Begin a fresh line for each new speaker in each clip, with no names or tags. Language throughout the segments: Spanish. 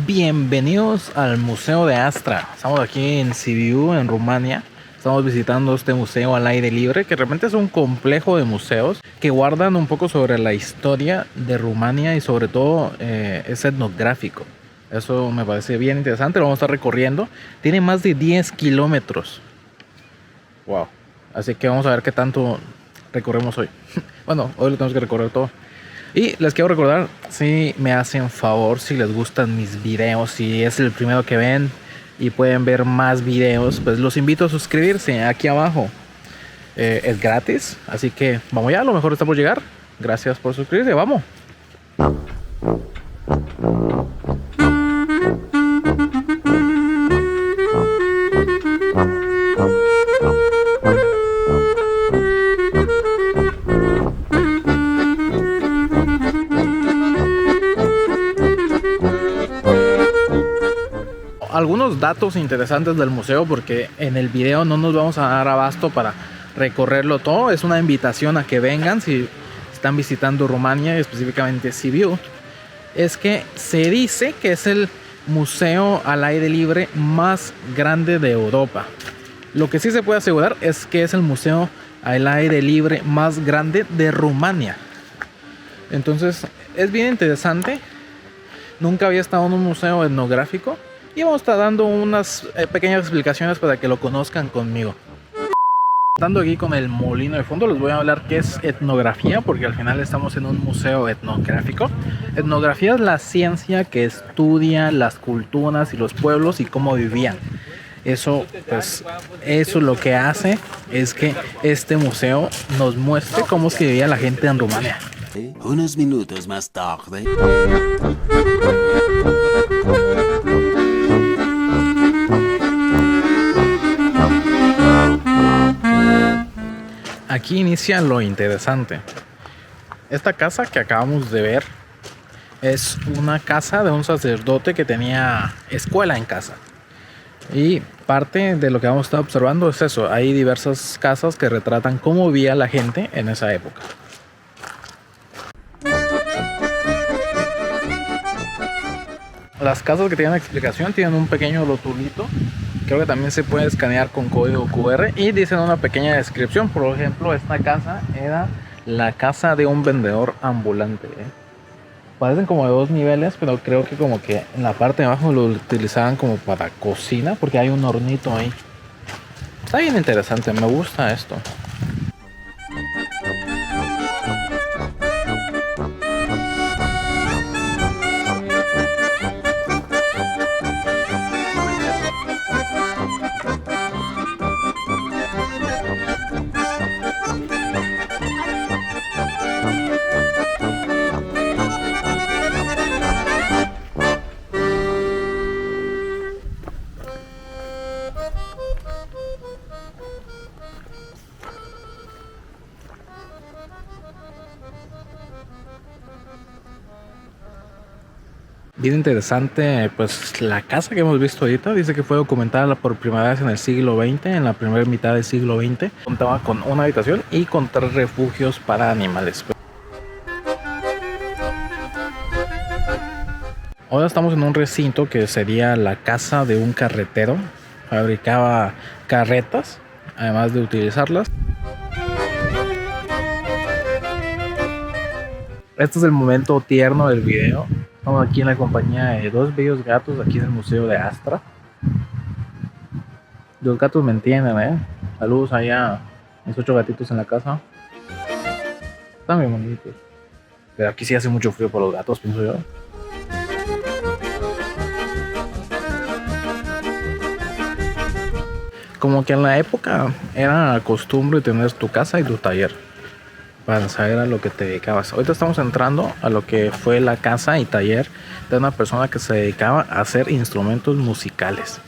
Bienvenidos al Museo de Astra. Estamos aquí en Sibiu, en Rumania. Estamos visitando este museo al aire libre, que realmente es un complejo de museos que guardan un poco sobre la historia de Rumania y sobre todo es etnográfico. Eso me parece bien interesante, lo vamos a estar recorriendo. Tiene más de 10 kilómetros. Wow. Así que vamos a ver qué tanto recorremos hoy. Bueno, hoy lo tenemos que recorrer todo. Y les quiero recordar, si me hacen favor, si les gustan mis videos, si es el primero que ven y pueden ver más videos, pues los invito a suscribirse aquí abajo. Es gratis, así que vamos ya, a lo mejor está por llegar. Gracias por suscribirse, vamos. Algunos datos interesantes del museo, porque en el video no nos vamos a dar abasto para recorrerlo todo. Es una invitación a que vengan si están visitando Rumania y específicamente Sibiu. Es que se dice que es el museo al aire libre más grande de Europa. Lo que sí se puede asegurar es que es el museo al aire libre más grande de Rumania. Entonces es bien interesante. Nunca había estado en un museo etnográfico y vamos a estar dando unas pequeñas explicaciones para que lo conozcan conmigo. Estando aquí con el molino de fondo, les voy a hablar qué es etnografía, porque al final estamos en un museo etnográfico. Etnografía es la ciencia que estudia las culturas y los pueblos y cómo vivían. Eso lo que hace es que este museo nos muestre cómo se vivía la gente en Rumania.
Unos minutos más tarde.
Aquí inicia lo interesante. Esta casa que acabamos de ver es una casa de un sacerdote que tenía escuela en casa. Y parte de lo que vamos a estar observando es eso. Hay diversas casas que retratan cómo vivía la gente en esa época. Las casas que tienen explicación tienen un pequeño rotulito. Creo que también se puede escanear con código QR y dicen una pequeña descripción. Por ejemplo, esta casa era la casa de un vendedor ambulante. Parecen como de 2 niveles, pero creo que como que en la parte de abajo lo utilizaban como para cocina, porque hay un hornito ahí. Está bien interesante, me gusta esto. Bien interesante, pues la casa que hemos visto ahorita dice que fue documentada por primera vez en el siglo XX, en la primera mitad del siglo XX. Contaba con una habitación y con 3 refugios para animales. Ahora estamos en un recinto que sería la casa de un carretero. Fabricaba carretas, además de utilizarlas. Este es el momento tierno del video. Estamos aquí en la compañía de 2 bellos gatos aquí en el Museo de Astra. Los gatos me entienden, Saludos allá a mis 8 gatitos en la casa. Están bien bonitos. Pero aquí sí hace mucho frío por los gatos, pienso yo. Como que en la época era costumbre tener tu casa y tu taller para saber a lo que te dedicabas. Ahorita estamos entrando a lo que fue la casa y taller de una persona que se dedicaba a hacer instrumentos musicales.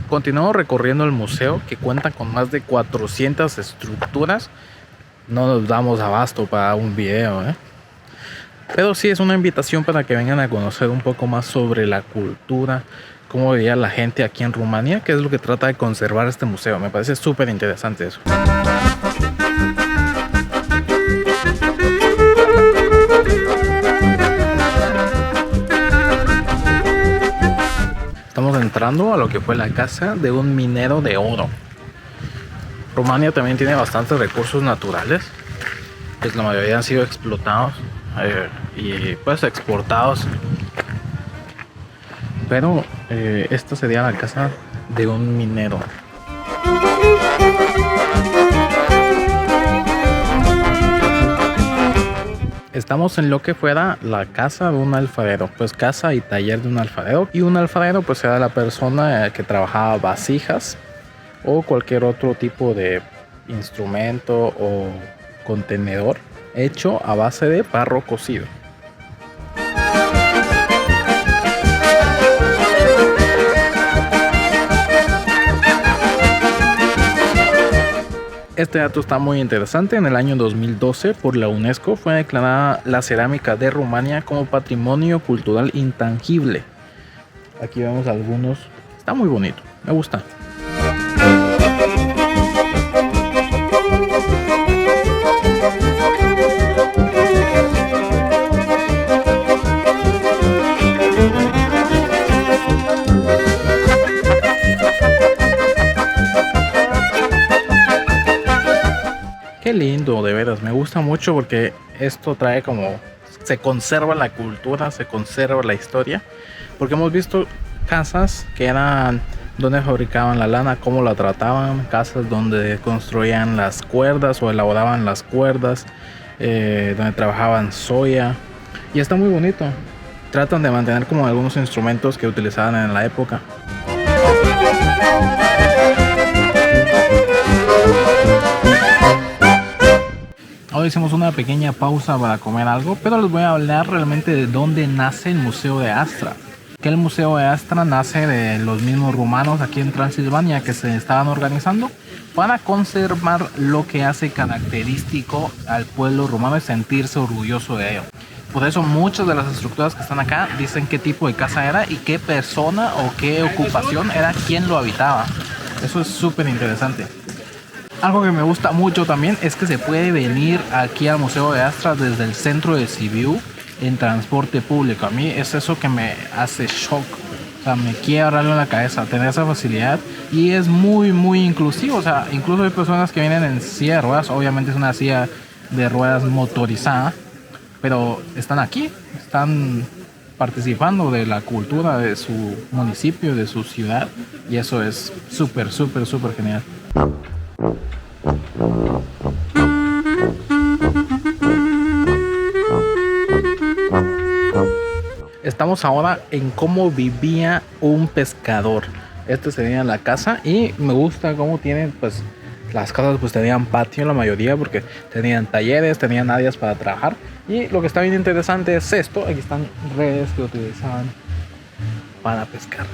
Continuamos recorriendo el museo, que cuenta con más de 400 estructuras. No nos damos abasto para un video, Pero sí es una invitación para que vengan a conocer un poco más sobre la cultura, cómo vivía la gente aquí en Rumania, que es lo que trata de conservar este museo. Me parece súper interesante eso. Estamos entrando a lo que fue la casa de un minero de oro. Rumania también tiene bastantes recursos naturales, pues la mayoría han sido explotados y pues exportados. Pero esta sería la casa de un minero. Estamos en lo que fuera la casa de un alfarero, pues casa y taller de un alfarero. Y un alfarero pues era la persona que trabajaba vasijas o cualquier otro tipo de instrumento o contenedor hecho a base de barro cocido. Este dato está muy interesante. En el año 2012 por la UNESCO fue declarada la cerámica de Rumania como patrimonio cultural intangible. Aquí vemos algunos. Está muy bonito, me gusta. Qué lindo, de veras, me gusta mucho porque esto trae como, se conserva la cultura, se conserva la historia, porque hemos visto casas que eran donde fabricaban la lana, cómo la trataban, casas donde construían las cuerdas o elaboraban las cuerdas, donde trabajaban soya, y está muy bonito. Tratan de mantener como algunos instrumentos que utilizaban en la época. Ahora hicimos una pequeña pausa para comer algo, pero les voy a hablar realmente de dónde nace el Museo de Astra. Que el Museo de Astra nace de los mismos rumanos aquí en Transilvania que se estaban organizando para conservar lo que hace característico al pueblo rumano y sentirse orgulloso de ello. Por eso muchas de las estructuras que están acá dicen qué tipo de casa era y qué persona o qué ocupación era quien lo habitaba. Eso es súper interesante. Algo que me gusta mucho también es que se puede venir aquí al Museo de Astra desde el centro de Sibiu en transporte público. A mí es eso que me hace shock. O sea, me quiebra algo en la cabeza tener esa facilidad y es muy inclusivo. O sea, incluso hay personas que vienen en silla de ruedas. Obviamente es una silla de ruedas motorizada, pero están aquí, están participando de la cultura de su municipio, de su ciudad, y eso es súper genial. Estamos ahora en cómo vivía un pescador. Esta sería la casa y me gusta cómo tienen, pues las casas pues tenían patio la mayoría porque tenían talleres, tenían áreas para trabajar, y lo que está bien interesante es esto. Aquí están redes que utilizaban para pescar.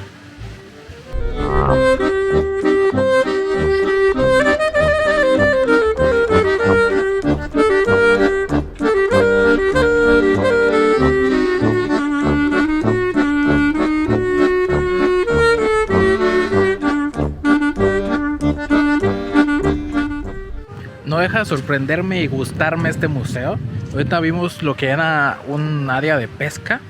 No deja de sorprenderme y gustarme este museo. Ahorita vimos lo que era un área de pesca.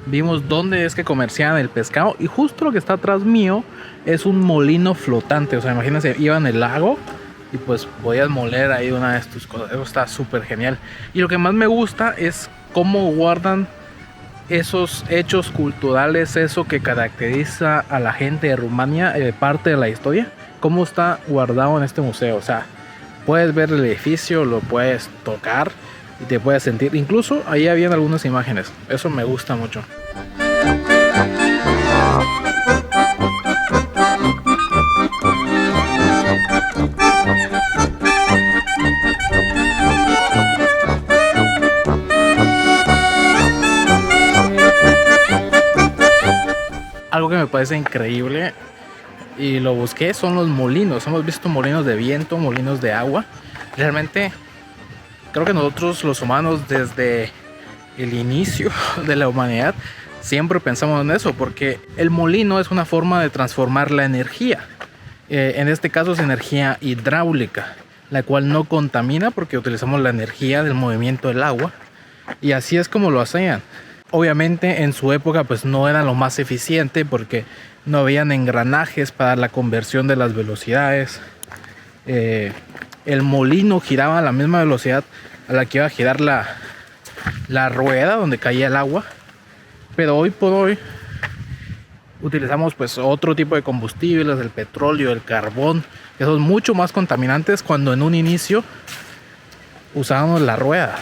Vimos dónde es que comerciaban el pescado. Y justo lo que está atrás mío es un molino flotante. O sea, imagínense, iba en el lago y pues podías moler ahí una de estas cosas. Eso está súper genial. Y lo que más me gusta es cómo guardan esos hechos culturales, eso que caracteriza a la gente de Rumania, parte de la historia. Cómo está guardado en este museo. O sea, puedes ver el edificio, lo puedes tocar y te puedes sentir. Incluso ahí habían algunas imágenes. Eso me gusta mucho. Algo que me parece increíble y lo busqué son los molinos. Hemos visto molinos de viento, molinos de agua. Realmente creo que nosotros los humanos desde el inicio de la humanidad, siempre pensamos en eso, porque el molino es una forma de transformar la energía. En este caso es energía hidráulica, la cual no contamina porque utilizamos la energía del movimiento del agua, y así es como lo hacían. Obviamente en su época pues no era lo más eficiente porque no habían engranajes para la conversión de las velocidades. El molino giraba a la misma velocidad a la que iba a girar la rueda donde caía el agua, pero hoy por hoy utilizamos pues otro tipo de combustibles, el petróleo, el carbón, que son mucho más contaminantes, cuando en un inicio usábamos la rueda.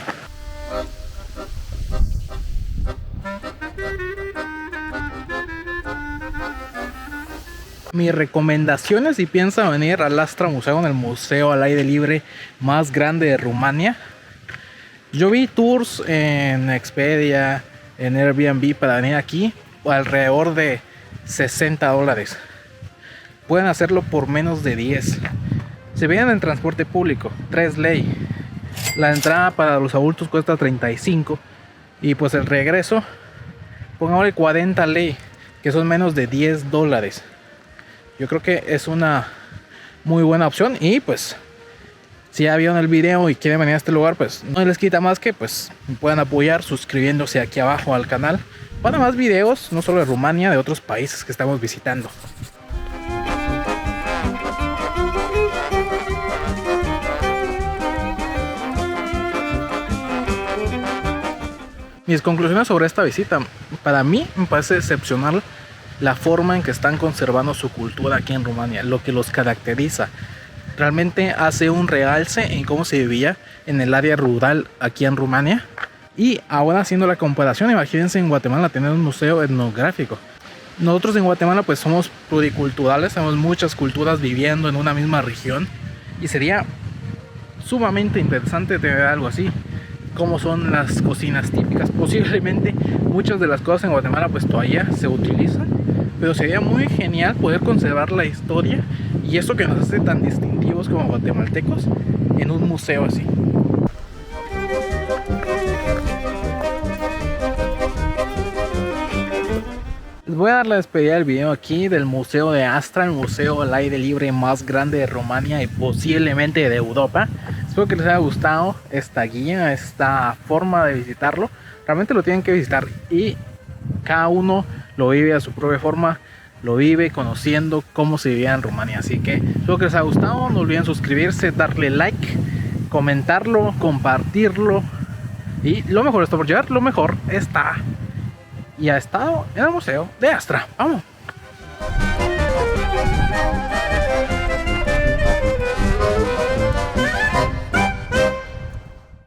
Mi recomendación es, si piensan venir al Astra Museum, el museo al aire libre más grande de Rumania. Yo vi tours en Expedia, en Airbnb para venir aquí, alrededor de $60. Pueden hacerlo por menos de 10. Se vienen en transporte público, 3 lei. La entrada para los adultos cuesta 35 y pues el regreso, pongámosle 40 lei, que son menos de $10. Yo creo que es una muy buena opción, y pues si ya vieron el video y quieren venir a este lugar, pues no les quita más que pues me puedan apoyar suscribiéndose aquí abajo al canal para más videos, no solo de Rumania, de otros países que estamos visitando. Mis conclusiones sobre esta visita: para mí me parece excepcional la forma en que están conservando su cultura aquí en Rumania, lo que los caracteriza. Realmente hace un realce en cómo se vivía en el área rural aquí en Rumania. Y ahora, haciendo la comparación, imagínense en Guatemala tener un museo etnográfico. Nosotros en Guatemala pues somos pluriculturales, tenemos muchas culturas viviendo en una misma región, y sería sumamente interesante tener algo así. Cómo son las cocinas típicas. Posiblemente muchas de las cosas en Guatemala pues todavía se utilizan, pero sería muy genial poder conservar la historia y eso que nos hace tan distintivos como guatemaltecos en un museo así. Les voy a dar la despedida del video aquí del Museo de Astra, el museo al aire libre más grande de Rumania y posiblemente de Europa. Espero que les haya gustado esta guía, esta forma de visitarlo. Realmente lo tienen que visitar, y cada uno lo vive a su propia forma, lo vive conociendo cómo se vivía en Rumania. Así que espero que les haya gustado, no olviden suscribirse, darle like, comentarlo, compartirlo, y lo mejor está por llegar, lo mejor está y ha estado en el Museo de Astra. ¡Vamos!